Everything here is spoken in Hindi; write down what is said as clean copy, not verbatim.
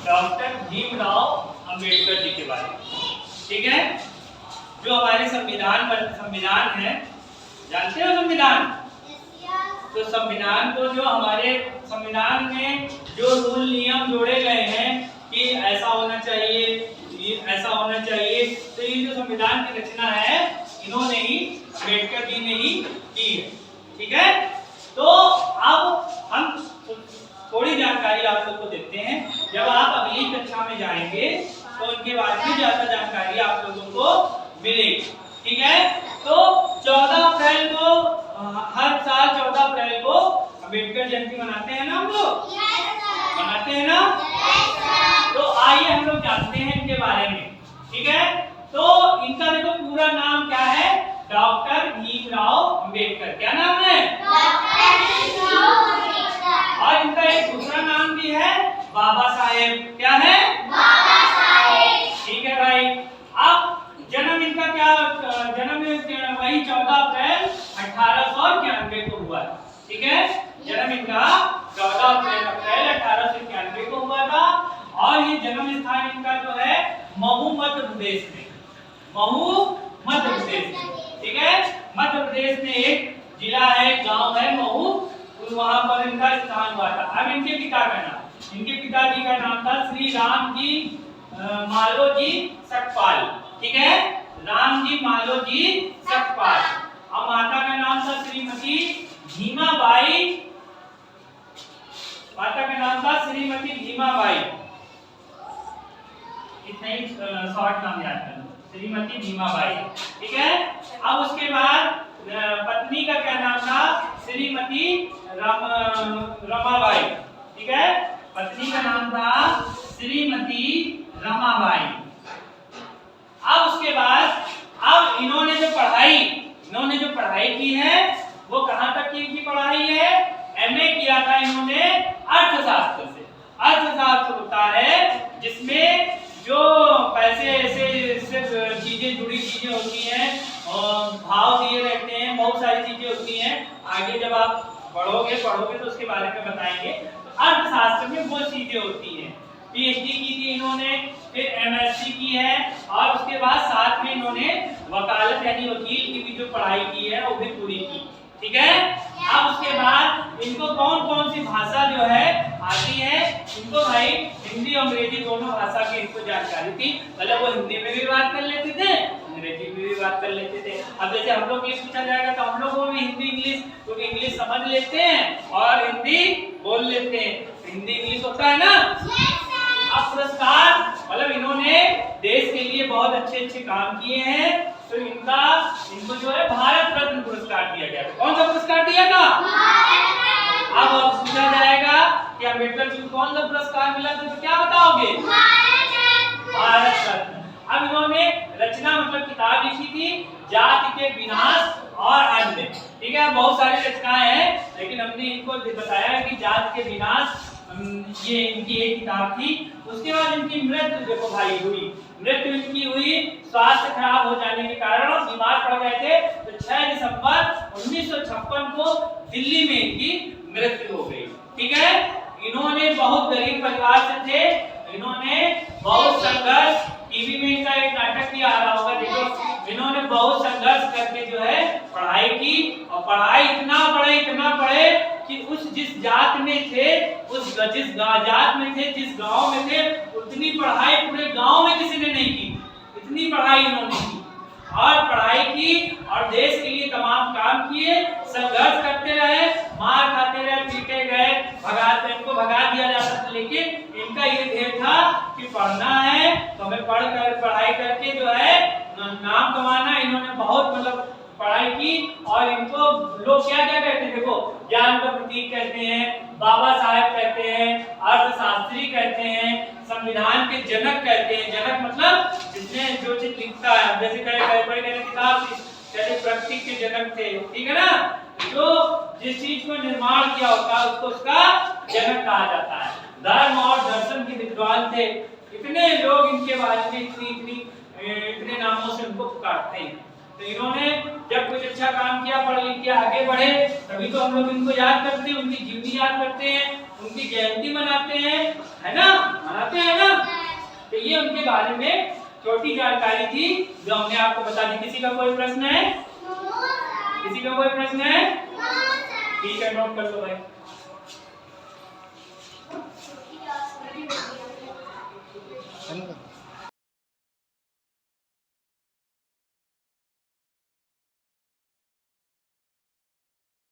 डॉक्टर भीमराव अंबेडकर जी के बारे में। ठीक है, जो हमारे संविधान है, जानते हो संविधान? तो संविधान को जो हमारे संविधान में जो रूल नियम जोड़े गए हैं कि ऐसा होना चाहिए, ऐसा होना चाहिए, तो ये जो संविधान की रचना है इन्होंने ही, अम्बेडकर जी ने ही की है। ठीक है, तो अब हम थोड़ी जानकारी आप लोग को देते हैं। जब आप अगली कक्षा में जाएंगे तो उनके बाद भी ज्यादा जानकारी आप लोगों को मिलेगी। ठीक है, तो 14 अप्रैल को हर साल 14 अप्रैल को अम्बेडकर जयंती मनाते हैं ना हम लोग? मनाते हैं ना? तो आइए हम लोग जानते हैं इनके बारे में। ठीक है, तो इनका देखो पूरा नाम क्या है? डॉक्टर भीमराव अंबेडकर। क्या नाम है? और इनका एक दूसरा नाम भी है, बाबा साहेब। क्या है? बाबा साहेब। ठीक है भाई। अब जन्म इनका क्या, जन्म वही 14 अप्रैल 1891 को हुआ था। ठीक है, जन्म इनका 14 अप्रैल 1891 को हुआ था। और ये जन्म स्थान इनका जो है महू मध्य प्रदेश में, महू मध्य प्रदेश में। ठीक है, मध्य प्रदेश में एक जिला है, गांव है महू, वहां पर इनका स्थान हुआ था। अब इनके पिता का नाम, इनके पिताजी का नाम था श्री राम जी मालोजी सकपाल। ठीक है, राम जी मालोजी सकपाल। और माता का नाम था श्रीमती भीमाबाई, माता का नाम था श्रीमती भीमाबाई। इतना ही शॉर्ट नाम याद कर लो, श्रीमती भीमाबाई। ठीक है, अब उसके बाद पत्नी का क्या नाम था? श्रीमती रमाबाई। ठीक है, पत्नी का नाम था श्रीमती रमाबाई। अब उसके बाद अब इन्होंने जो पढ़ाई की है वो कहां तक की इनकी पढ़ाई है? एमए किया था इन्होंने अर्थशास्त्र से। अर्थशास्त्र होता है जिसमें जो पैसे ऐसे चीजें जुड़ी चीजें होती हैं और भाव दिए रहते हैं, बहुत सारी चीजें होती हैं। आगे जब आप पढ़ोगे तो उसके बारे में बताएंगे। तो अर्थशास्त्र में वो चीजें होती हैं। पीएचडी की थी इन्होंने, फिर एमएससी की है, और उसके बाद साथ में इन्होंने वकालत यानी वकील की भी जो पढ़ाई की है वो भी पूरी की। ठीक है, अब उसके बाद इनको कौन कौन सी भाषा जो है आती है? इनको भाई हिंदी और अंग्रेजी दोनों भाषा की इनको जानकारी थी। मतलब वो हिंदी में भी बात कर लेते थे, अंग्रेजी में भी बात कर लेते थे। अब जैसे हम लोग ये पूछा जाएगा तो हम लोग को भी हिंदी इंग्लिश, क्योंकि इंग्लिश समझ लेते हैं और हिंदी बोल लेते हैं, हिंदी इंग्लिश होता है ना। अब पुरस्कार, मतलब इन्होंने देश के लिए बहुत अच्छे काम किए हैं, तो इनको जो है भारत रत्न पुरस्कार दिया गया। कौन सा पुरस्कार दिया था? अब पूछा जाएगा कि अम्बेडकर जी को कौन सा पुरस्कार मिला था, तो क्या बताओगे? भारत रत्न। अब इन्होंने रचना मतलब किताब लिखी थी, जाति के विनाश और अन्य। ठीक है, बहुत सारी रचनाएं हैं, लेकिन हमने इनको बताया कि जाति के विनाश ये इनकी एक किताब थी। उसके बाद इनकी मृत्यु देखो भाई हुई, मृत्यु इनकी हुई स्वास्थ्य खराब हो जाने के कारण, बीमार पड़ गए थे। तो 6 दिसंबर 1956 को दिल्ली में इनकी मृत्यु हो गई। ठीक है, इन्होंने बहुत गरीब परिवार से थे, इन्होंने बहुत संघर्ष, टीवी में इनका एक नाटक भी आ रहा होगा, देखो इन्होंने बहुत संघर्ष करके जो है पढ़ाई की, और पढ़ाई इतना पढ़े कि जिस जात में थे, जिस जात में थे, जिस गांव में थे, उतनी पढ़ाई पूरे गांव में किसी ने नहीं की। इतनी पढ़ाई इन्होंने की, और पढ़ाई की और देश के लिए तमाम काम किए, संघर्ष करते रहे, मार खाते रहे, पीटे गए, इनको भगा दिया जाता था। लेकिन इनका ये ध्येय था कि पढ़ना है तो हमें पढ़ाई करके जो है नाम कमाना। इन्होंने बहुत मतलब पढ़ाई की, और इनको लोग क्या कहते हैं? देखो, ज्ञान का प्रतीक कहते हैं, बाबा साहेब कहते हैं, अर्थशास्त्री कहते हैं, संविधान के जनक कहते हैं। जनक मतलब जिसने जो चीज लिखता है, जैसे कई किताब प्रकृति के जनक थे। ठीक है ना, जो जिस चीज को निर्माण किया होता है उसको उसका जनक कहा जाता है। धर्म और दर्शन के विद्वान थे, इतने लोग इनके बारे में इतने नामों से उनको पुकारते हैं। तो इन्होंने जब कुछ अच्छा काम किया, पढ़ लिख के आगे बढ़े, तभी तो हम लोग इनको याद करते हैं, उनकी जीवनी याद करते हैं, उनकी जयंती मनाते हैं, है ना? मनाते हैं ना? बारे में छोटी जानकारी थी जो हमने आपको बता दी। किसी का कोई प्रश्न है? किसी का कोई प्रश्न है? ठीक है, नोट कर लो भाई।